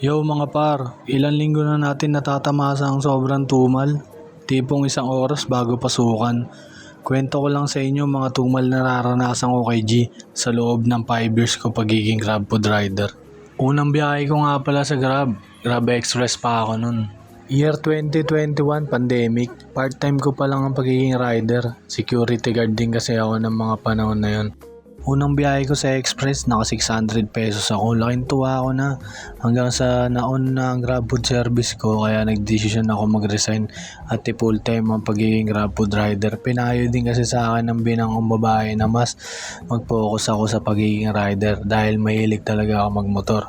Yo mga par, ilang linggo na natin natatamasa ang sobrang tumal. Tipong isang oras bago pasukan. Kwento ko lang sa inyo mga tumal na nararanasan ko kay G sa loob ng 5 years ko pagiging Grab food rider. Unang biyahe ko nga pala sa Grab Express pa ako nun. Year 2021 pandemic, part-time ko pa lang ang pagiging rider. Security guard din kasi ako ng mga panahon na yon. Unang biyahe ko sa Express, naka 600 pesos ako. Laking tuwa ako na hanggang sa naon na ang Grab food service ko, kaya nagdesisyon ako mag-resign at full time ang pagiging Grab food rider. Pinayo din kasi sa akin ng binang kong babae na mas mag-focus ako sa pagiging rider dahil mahilig talaga ako magmotor.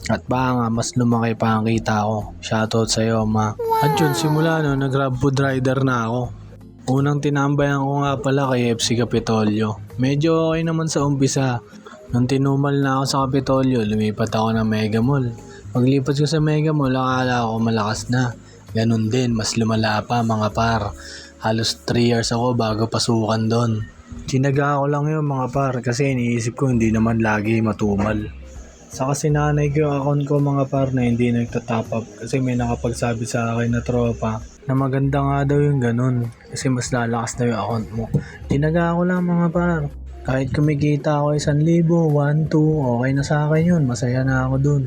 At baka nga mas lumaki pa ang kita ko. Shoutout sa'yo, ma. At yun, simula no, nag-Grab food rider na ako. Unang tinambayan ko nga pala kay FC Capitolio. Medyo okay naman sa umpisa. Nung tinumal na ako sa Capitolio, lumipat ako ng Mega Mall. Paglipat ko sa Mega Mall, akala ko malakas na. Ganun din, mas lumala pa mga par. Halos 3 years ako bago pasukan doon. Tinaga ko lang yun mga par kasi iniisip ko hindi naman lagi matumal. Saka sinanay ko yung account ko mga par na hindi nagtatop up kasi may nakapagsabi sa akin na tropa na maganda nga daw yung ganun kasi mas lalakas na yung account mo. Tinaga ko lang mga par. Kahit kumikita ako 1,000, 1, 2, okay na sa akin yun. Masaya na ako dun.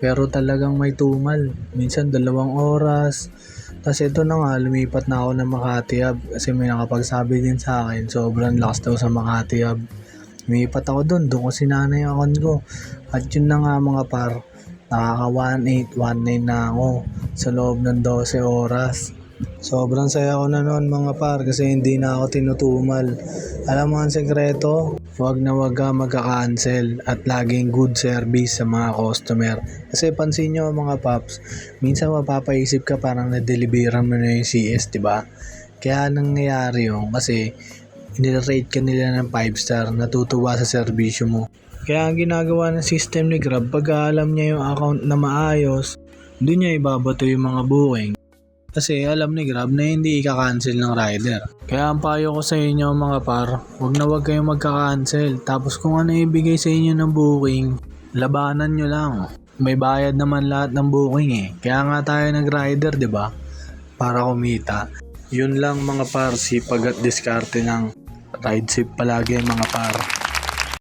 Pero talagang may tumal. Minsan 2 oras. Tapos ito na nga, lumipat na ako ng Makati Hub kasi may nakapagsabi din sa akin sobrang lakas daw sa Makati Hub. Lumipat ako doon ko sinanay yung account ko. At yun na nga mga par, nakaka 1.8, 1.9 na ako sa loob ng 12 oras. Sobrang saya ko na noon mga par kasi hindi na ako tinutumal. Alam mo ang sekreto? Huwag na huwag ka magka-cancel at laging good service sa mga customer. Kasi pansin nyo mga paps, minsan mapapaisip ka parang na-deliveran mo na yung CS, diba? Kaya nangyayari yun kasi nirate ka nila ng 5 star, natutuwa sa serbisyo mo. Kaya ang ginagawa ng system ni Grab, pag alam niya yung account na maayos, doon niya ibabato yung mga booking. Kasi alam ni Grab na hindi ika-cancel ng rider. Kaya ang payo ko sa inyo mga par, wag na wag kayong magka-cancel. Tapos kung ano ibigay sa inyo ng booking, labanan nyo lang. May bayad naman lahat ng booking eh. Kaya nga tayo nag-rider, diba? Para kumita. Yun lang mga par, sipag at diskarte ng ride safe palagi mga par.